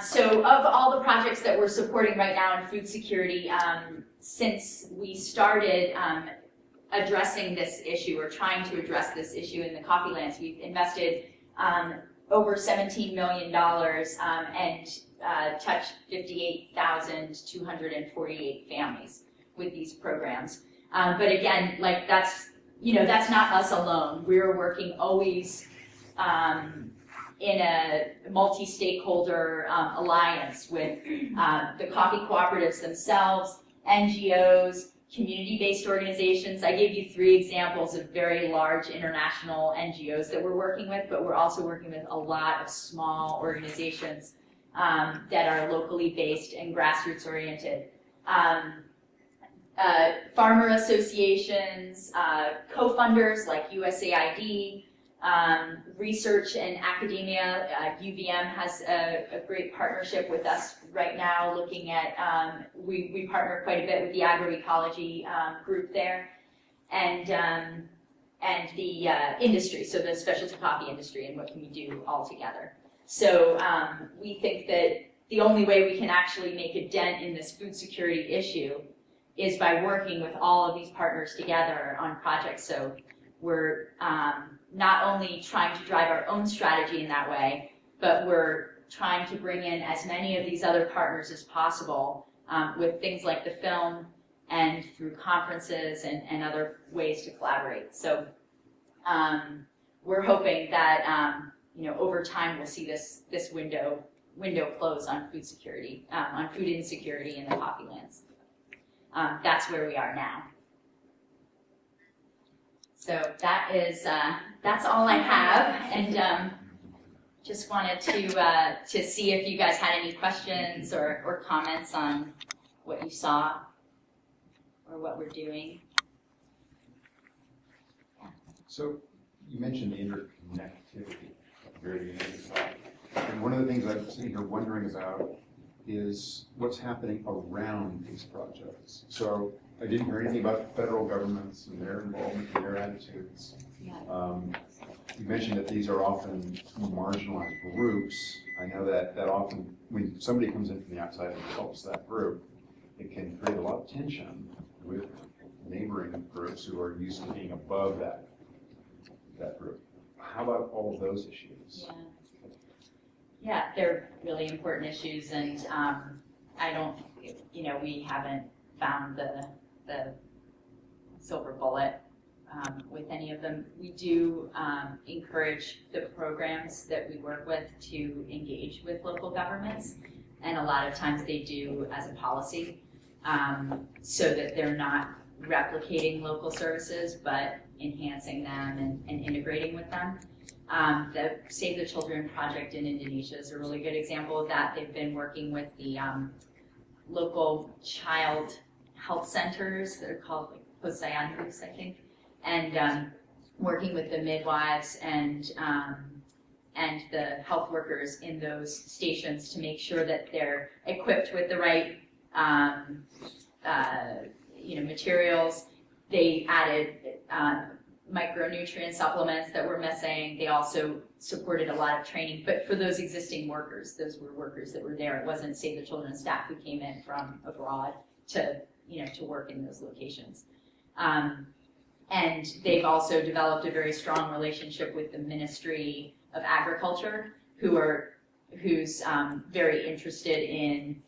So of all the projects that we're supporting right now in food security, since we started addressing this issue, or trying to address this issue in the Coffeelands, we've invested over $17 million and touched 58,248 families with these programs. But again, like that's not us alone. We're working always in a multi-stakeholder alliance with the coffee cooperatives themselves, NGOs, community-based organizations. I gave you 3 examples of very large international NGOs that we're working with, but we're also working with a lot of small organizations that are locally based and grassroots oriented. Farmer associations, co-funders like USAID, research and academia. UVM has a great partnership with us right now, looking at, we partner quite a bit with the agroecology group there, and the industry, so the specialty coffee industry, and what can we do all together. So we think that the only way we can actually make a dent in this food security issue is by working with all of these partners together on projects. So we're not only trying to drive our own strategy in that way, but we're trying to bring in as many of these other partners as possible with things like the film and through conferences and other ways to collaborate. So we're hoping that over time we'll see this window close on food security, on food insecurity in the Coffeelands. That's where we are now. So that is that's all I have, and just wanted to see if you guys had any questions or comments on what you saw or what we're doing. Yeah. So you mentioned interconnectivity at the very beginning of the talk, and one of the things I'm sitting here wondering about is what's happening around these projects. So I didn't hear anything about federal governments and their involvement and their attitudes. Yeah. You mentioned that these are often marginalized groups. I know that often when somebody comes in from the outside and helps that group, it can create a lot of tension with neighboring groups who are used to being above that group. How about all of those issues? Yeah. Yeah, they're really important issues, and I don't, we haven't found the silver bullet with any of them. We do encourage the programs that we work with to engage with local governments, and a lot of times they do as a policy, so that they're not replicating local services, but enhancing them and integrating with them. The Save the Children project in Indonesia is a really good example of that. They've been working with the local child health centers that are called like Posyanhus, I think, and working with the midwives and the health workers in those stations to make sure that they're equipped with the right materials. They added micronutrient supplements that were missing. They also supported a lot of training, but for those existing workers, those were workers that were there. It wasn't Save the Children staff who came in from abroad to work in those locations. And they've also developed a very strong relationship with the Ministry of Agriculture, who's very interested in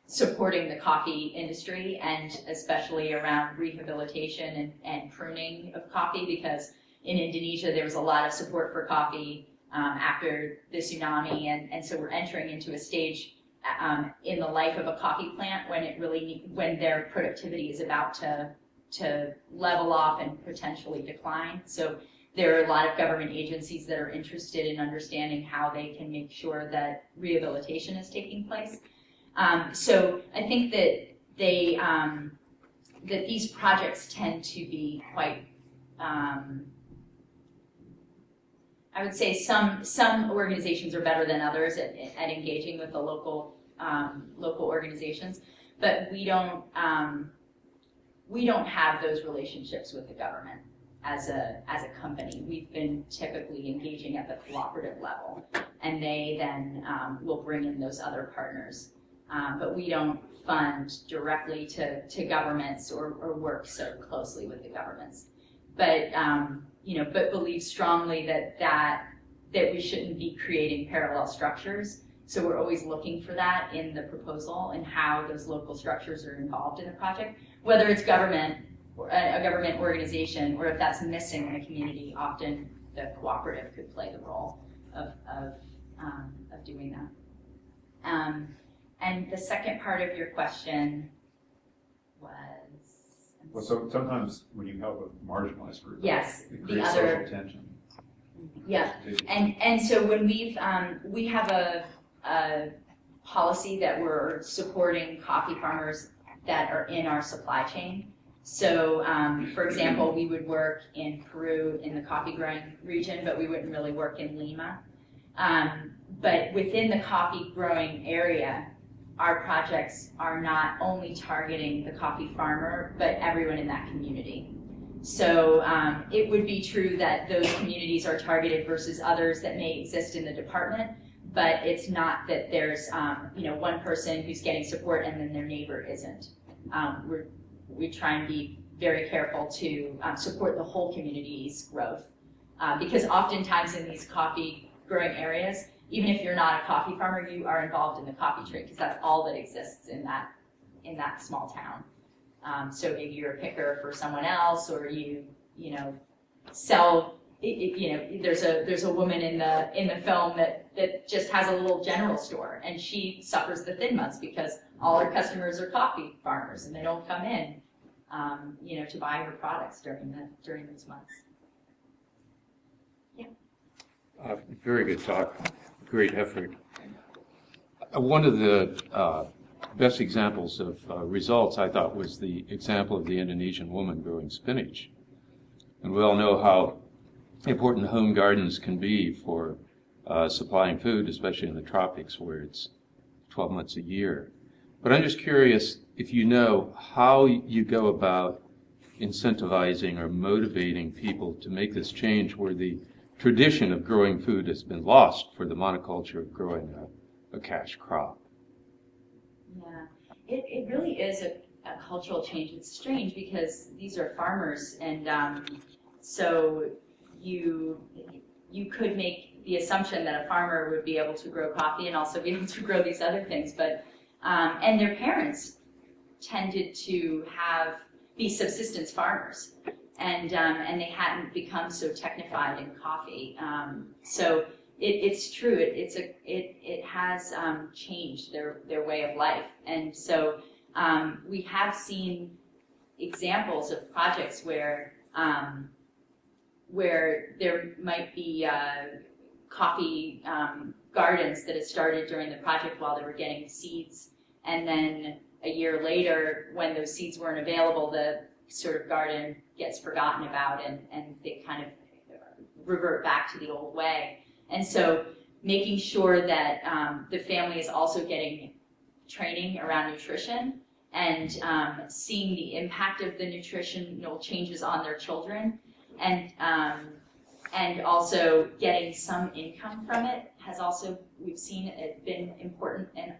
supporting the coffee industry, and especially around rehabilitation and pruning of coffee, because in Indonesia there was a lot of support for coffee after the tsunami, and so we're entering into a stage in the life of a coffee plant when their productivity is about to level off and potentially decline. So there are a lot of government agencies that are interested in understanding how they can make sure that rehabilitation is taking place. So I think that that these projects tend to be quite, I would say some organizations are better than others at engaging with the local organizations, but we don't have those relationships with the government as a company. We've been typically engaging at the cooperative level, and they then will bring in those other partners. but we don't fund directly to governments or work so closely with the governments. But but believe strongly that we shouldn't be creating parallel structures. So we're always looking for that in the proposal and how those local structures are involved in the project, whether it's government, or a government organization, or if that's missing in a community. Often the cooperative could play the role of doing that. And the second part of your question was. Well, so sometimes when you help with marginalized groups, yes, it creates social tension. Yeah, and so when we have a policy that we're supporting coffee farmers that are in our supply chain. So, for example, we would work in Peru in the coffee growing region, but we wouldn't really work in Lima. But within the coffee growing area, our projects are not only targeting the coffee farmer, but everyone in that community. So it would be true that those communities are targeted versus others that may exist in the department, but it's not that there's one person who's getting support and then their neighbor isn't. We try and be very careful to support the whole community's growth, because oftentimes in these coffee growing areas, even if you're not a coffee farmer, you are involved in the coffee trade because that's all that exists in that small town. So maybe you're a picker for someone else, or you sell. There's a woman in the film that just has a little general store, and she suffers the thin months because all her customers are coffee farmers, and they don't come in, to buy her products during those months. Yeah. Very good talk. Great effort. One of the best examples of results, I thought, was the example of the Indonesian woman growing spinach. And we all know how important home gardens can be for supplying food, especially in the tropics where it's 12 months a year. But I'm just curious if you know how you go about incentivizing or motivating people to make this change where the tradition of growing food has been lost for the monoculture of growing a cash crop. Yeah, it really is a cultural change. It's strange because these are farmers, and so you could make the assumption that a farmer would be able to grow coffee and also be able to grow these other things, but and their parents tended to be subsistence farmers, and they hadn't become so technified in coffee. So it's true. It has changed their way of life, and so we have seen examples of projects where there might be coffee gardens that had started during the project while they were getting seeds, and then a year later, when those seeds weren't available, the sort of garden gets forgotten about, and they kind of revert back to the old way. And so making sure that the family is also getting training around nutrition and seeing the impact of the nutritional changes on their children, and also getting some income from it has also, we've seen it been important, and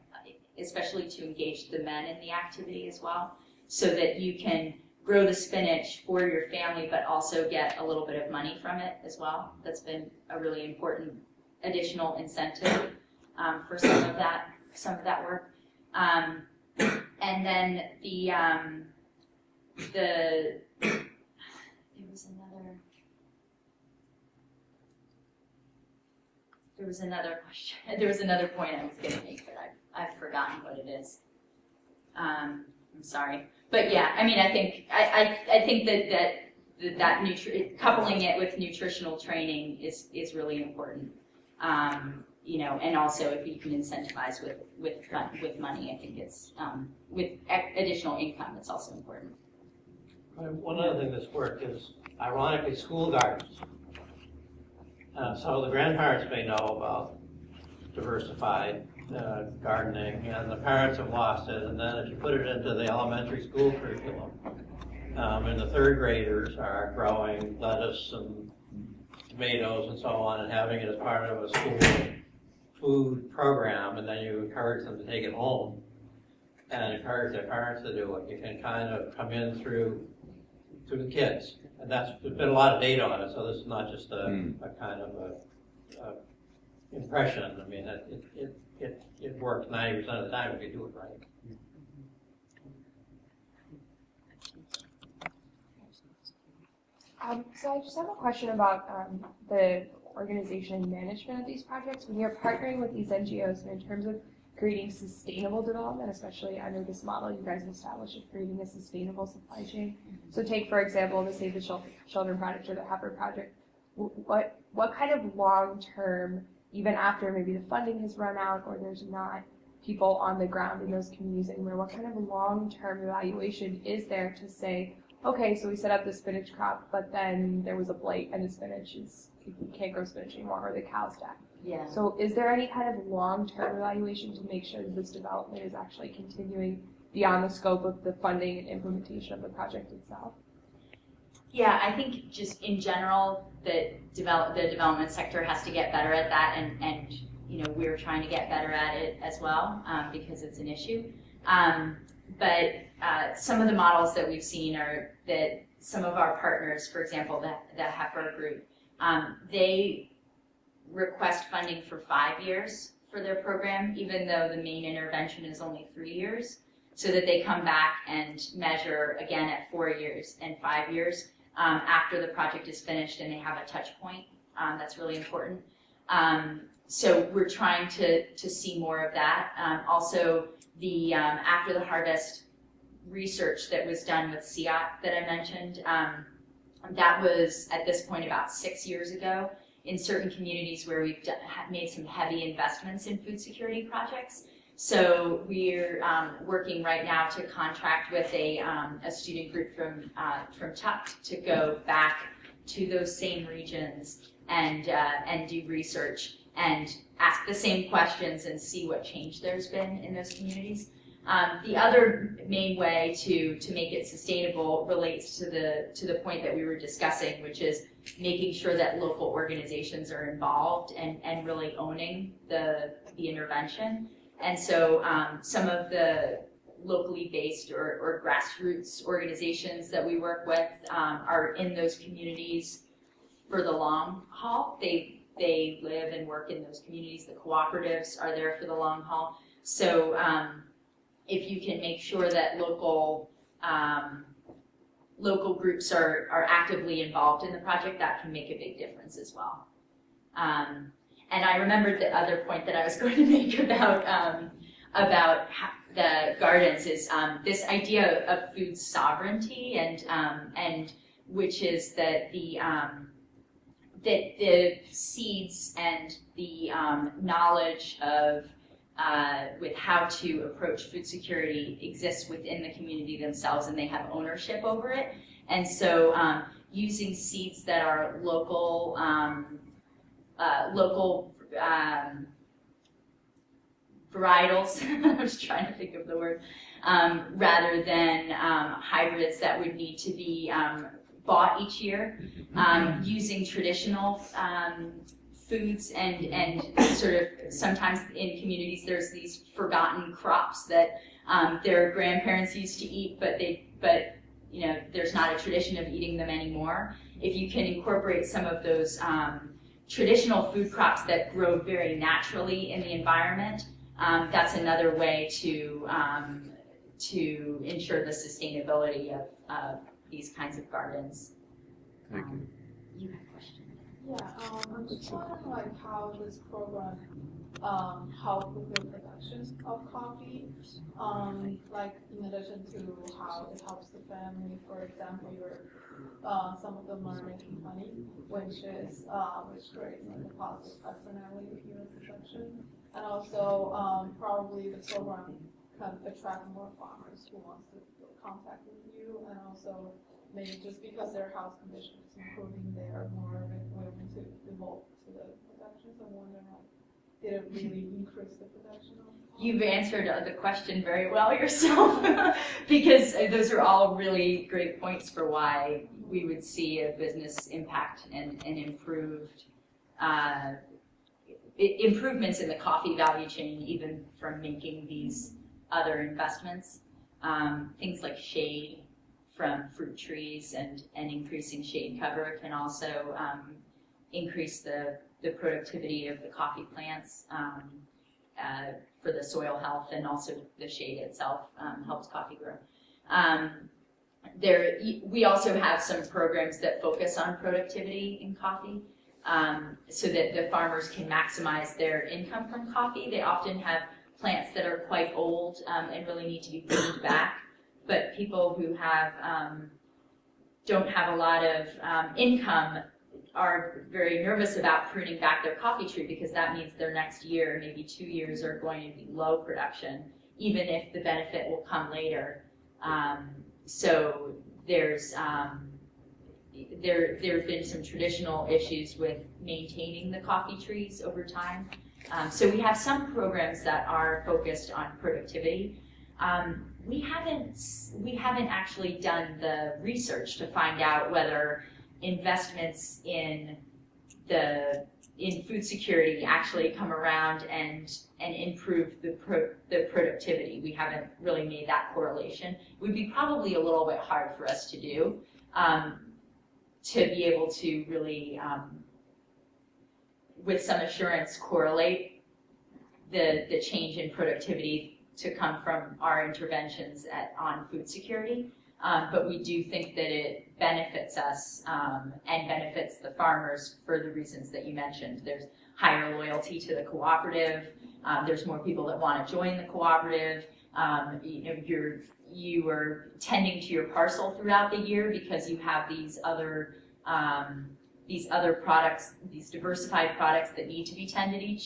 especially to engage the men in the activity as well, so that you can grow the spinach for your family but also get a little bit of money from it as well. That's been a really important additional incentive for some of that work. And then there was another question. There was another point I was going to make, but I've forgotten what it is. I'm sorry, but yeah, I mean, I think that coupling it with nutritional training is really important. And also if you can incentivize with money, I think it's with additional income, it's also important. One other thing that's worked is, ironically, school gardens. So the grandparents may know about diversified gardening, and the parents have lost it, and then if you put it into the elementary school curriculum, and the third graders are growing lettuce and tomatoes and so on, and having it as part of a school food program, and then you encourage them to take it home, and encourage their parents to do it. You can kind of come in through the kids. And there's been a lot of data on it, so this is not just a kind of a impression. I mean, it works 90% of the time if you do it right. So I just have a question about the organization and management of these projects. When you're partnering with these NGOs, and in terms of creating sustainable development, especially under this model you guys established of creating a sustainable supply chain. So take, for example, the Save the Children project or the Heifer project. What kind of long-term, even after maybe the funding has run out or there's not people on the ground in those communities anymore, what kind of long-term evaluation is there to say, okay, so we set up the spinach crop, but then there was a blight and the spinach you can't grow spinach anymore, or the cows died. Yeah. So is there any kind of long-term evaluation to make sure that this development is actually continuing beyond the scope of the funding and implementation of the project itself? Yeah, I think just in general, the development sector has to get better at that, and you know, we're trying to get better at it as well because it's an issue. But some of the models that we've seen are that some of our partners, for example, the Heifer group, they request funding for 5 years for their program, even though the main intervention is only 3 years, so that they come back and measure again at 4 years and 5 years after the project is finished and they have a touch point. That's really important. So we're trying to see more of that. Also, the after the harvest research that was done with CIAT that I mentioned, that was at this point about 6 years ago in certain communities where we've made some heavy investments in food security projects. So we're working right now to contract with a student group from Tuck to go back to those same regions and do research and ask the same questions and see what change there's been in those communities. The other main way to make it sustainable relates to the point that we were discussing, which is making sure that local organizations are involved and really owning the intervention. And so some of the locally based or grassroots organizations that we work with are in those communities for the long haul. They live and work in those communities. The cooperatives are there for the long haul. So if you can make sure that local groups are actively involved in the project, that can make a big difference as well. And I remembered the other point that I was going to make about the gardens is this idea of food sovereignty, and which is that the seeds and the knowledge of with how to approach food security exists within the community themselves, and they have ownership over it. And so using seeds that are local varietals, I was trying to think of the word, rather than hybrids that would need to be bought each year, using traditional foods and sort of sometimes in communities there's these forgotten crops that their grandparents used to eat, but you know, there's not a tradition of eating them anymore. If you can incorporate some of those traditional food crops that grow very naturally in the environment, that's another way to ensure the sustainability of these kinds of gardens. Thank you. You have a question? Yeah, I'm just wondering like how this program help with the production of coffee, like in addition to how it helps the family. For example, some of them are making money, which creates like a positive externality if you're in production, and also probably the program can attract more farmers who want to contact with you, and also maybe just because their house condition is improving, they are more willing to devote to the production. So I'm wondering, did it really increase the production? You've answered the question very well yourself, because those are all really great points for why we would see a business impact and improved improvements in the coffee value chain, even from making these other investments. Things like shade from fruit trees and increasing shade cover can also increase the productivity of the coffee plants for the soil health, and also the shade itself helps coffee grow. We also have some programs that focus on productivity in coffee, so that the farmers can maximize their income from coffee. They often have plants that are quite old and really need to be pruned back, but people who have don't have a lot of income are very nervous about pruning back their coffee tree, because that means their next year, maybe 2 years, are going to be low production, even if the benefit will come later. So there's there have been some traditional issues with maintaining the coffee trees over time. So we have some programs that are focused on productivity. We haven't actually done the research to find out whether investments in food security actually come around and improve the productivity. We haven't really made that correlation. It would be probably a little bit hard for us to do, to be able to really, with some assurance, correlate the change in productivity to come from our interventions on food security. But we do think that it benefits us and benefits the farmers for the reasons that you mentioned. There's higher loyalty to the cooperative. There's more people that want to join the cooperative. You are tending to your parcel throughout the year because you have these other products, these diversified products that need to be tended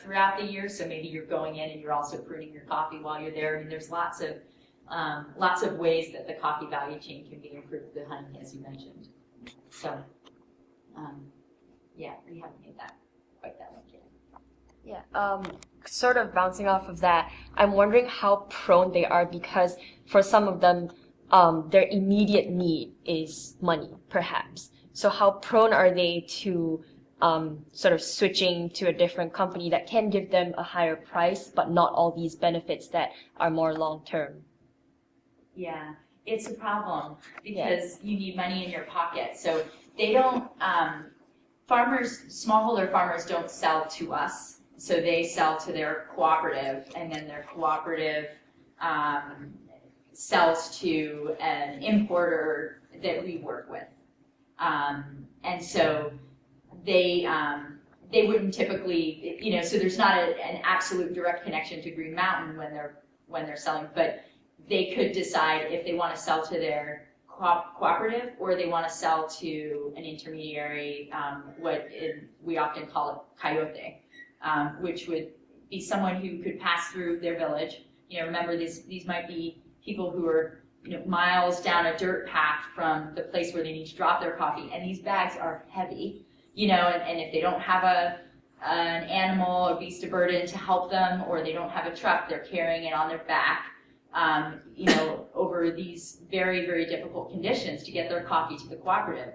throughout the year. So maybe you're going in and you're also pruning your coffee while you're there. I mean, there's lots of ways that the coffee value chain can be improved, the honey, as you mentioned. So, yeah, we haven't made that quite that much yet. Yeah, sort of bouncing off of that, I'm wondering how prone they are, because for some of them, their immediate need is money, perhaps. So how prone are they to sort of switching to a different company that can give them a higher price, but not all these benefits that are more long-term? Yeah, it's a problem because you need money in your pocket. So they don't, smallholder farmers don't sell to us. So they sell to their cooperative, and then their cooperative sells to an importer that we work with. And so they wouldn't typically, so there's not an absolute direct connection to Green Mountain when they're selling, but they could decide if they want to sell to their cooperative or they want to sell to an intermediary, we often call it coyote, which would be someone who could pass through their village. Remember, these might be people who are miles down a dirt path from the place where they need to drop their coffee, and these bags are heavy, and if they don't have an animal, a beast of burden to help them, or they don't have a truck, they're carrying it on their back, over these very, very difficult conditions to get their coffee to the cooperative.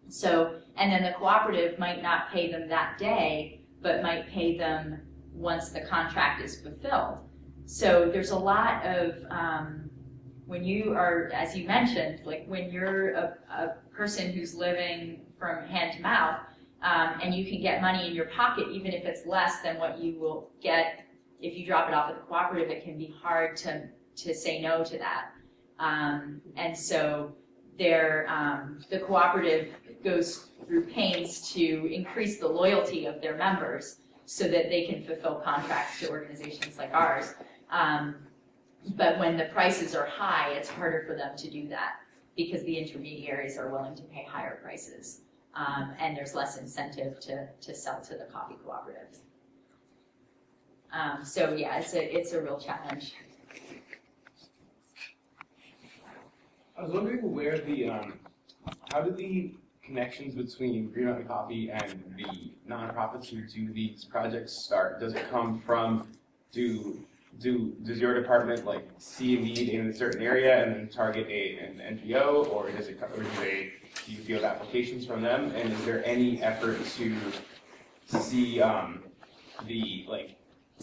So, and then the cooperative might not pay them that day, but might pay them once the contract is fulfilled. So there's a lot of, when you are, as you mentioned, like when you're a person who's living from hand to mouth, and you can get money in your pocket, even if it's less than what you will get if you drop it off at the cooperative, it can be hard to say no to that. And so the cooperative goes through pains to increase the loyalty of their members so that they can fulfill contracts to organizations like ours. But when the prices are high, it's harder for them to do that because the intermediaries are willing to pay higher prices. And there's less incentive to sell to the coffee cooperative. So yeah, it's a real challenge. I was wondering where how do the connections between Green Mountain Coffee and the nonprofits who do these projects start? Does it come from, does your department see a need in a certain area and then target an NGO, or do you field applications from them? And is there any effort to see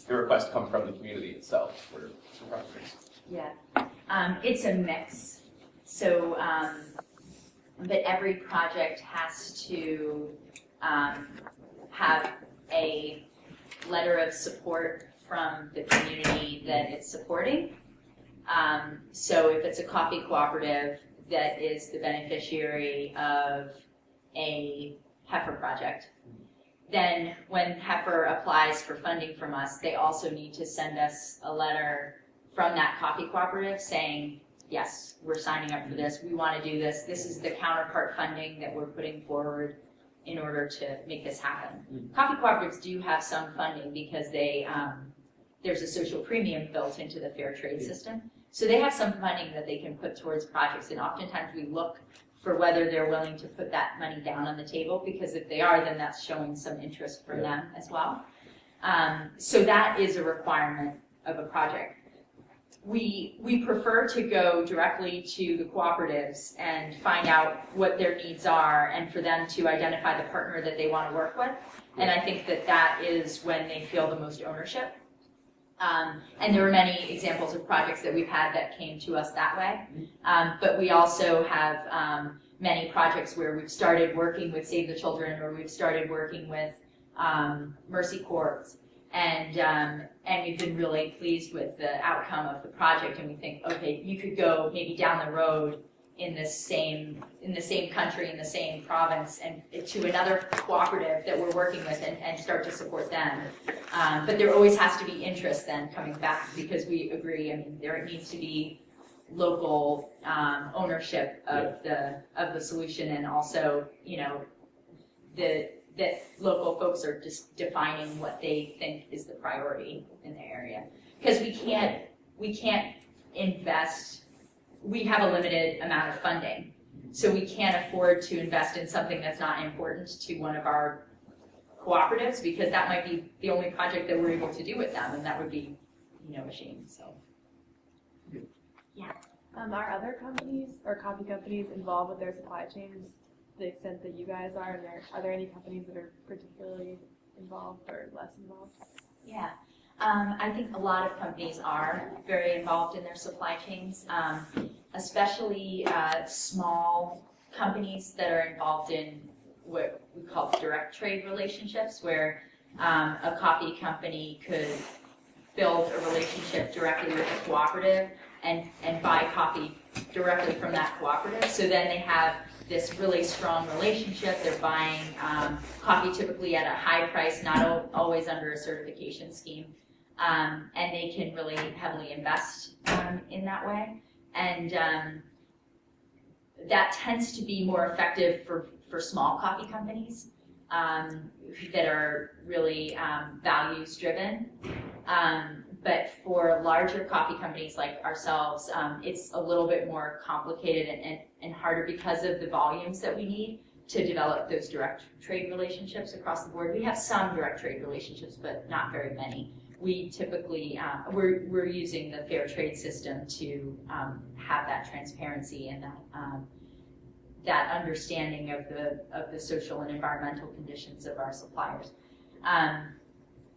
the request come from the community itself for projects? Yeah, it's a mix. So, but every project has to have a letter of support from the community that it's supporting. So if it's a coffee cooperative that is the beneficiary of a heifer project, then when heifer applies for funding from us, they also need to send us a letter from that coffee cooperative saying, yes, we're signing up for this, we want to do this, this is the counterpart funding that we're putting forward in order to make this happen. Coffee cooperatives do have some funding because they there's a social premium built into the fair trade system. So they have some funding that they can put towards projects, and oftentimes we look for whether they're willing to put that money down on the table, because if they are, then that's showing some interest from them as well. So that is a requirement of a project. We prefer to go directly to the cooperatives and find out what their needs are, and for them to identify the partner that they want to work with. And I think that that is when they feel the most ownership. And there are many examples of projects that we've had that came to us that way. But we also have many projects where we've started working with Save the Children, or we've started working with Mercy Corps. And we've been really pleased with the outcome of the project, and we think, okay, you could go maybe down the road in the same country, in the same province, and to another cooperative that we're working with, and start to support them. But there always has to be interest then coming back, because we agree. I mean, there needs to be local ownership of the solution, and also, you know, that local folks are just defining what they think is the priority in the area. Because we can't invest, we have a limited amount of funding. So we can't afford to invest in something that's not important to one of our cooperatives, because that might be the only project that we're able to do with them, and that would be, you know, a shame. So, yeah. Are other companies or coffee companies involved with their supply chains to the extent that you guys are? And are there any companies that are particularly involved or less involved? Yeah. I think a lot of companies are very involved in their supply chains, especially small companies that are involved in what we call direct trade relationships, where a coffee company could build a relationship directly with a cooperative and buy coffee directly from that cooperative. So then they have this really strong relationship. They're buying coffee typically at a high price, not always under a certification scheme. And they can really heavily invest in that way. And that tends to be more effective for small coffee companies that are really values driven. But for larger coffee companies like ourselves, it's a little bit more complicated and harder because of the volumes that we need to develop those direct trade relationships across the board. We have some direct trade relationships, but not very many. We typically, we're using the fair trade system to have that transparency and that understanding of the social and environmental conditions of our suppliers.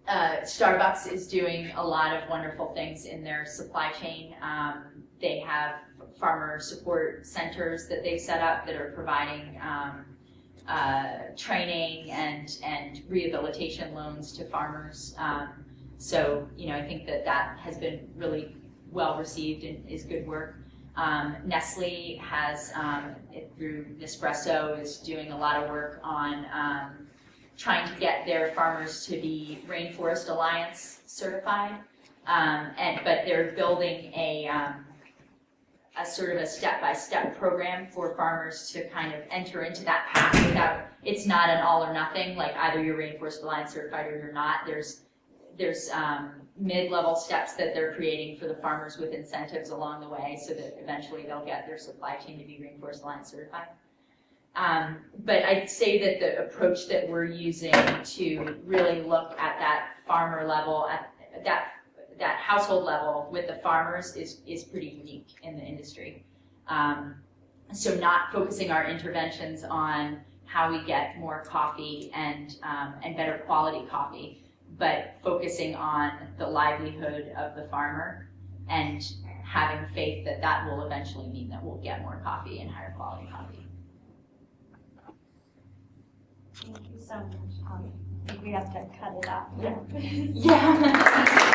Starbucks is doing a lot of wonderful things in their supply chain. They have farmer support centers that they've set up that are providing training and rehabilitation loans to farmers. So, you know, I think that has been really well received and is good work. Nestle has, through Nespresso, is doing a lot of work on trying to get their farmers to be Rainforest Alliance certified, but they're building a sort of a step-by-step program for farmers to kind of enter into that path without, it's not an all or nothing, like either you're Rainforest Alliance certified or you're not. There's mid-level steps that they're creating for the farmers with incentives along the way so that eventually they'll get their supply chain to be Rainforest Alliance certified. But I'd say that the approach that we're using to really look at that farmer level, at that household level with the farmers is pretty unique in the industry. So not focusing our interventions on how we get more coffee and better quality coffee, but focusing on the livelihood of the farmer and having faith that that will eventually mean that we'll get more coffee and higher quality coffee. Thank you so much. I think we have to cut it off. Yeah.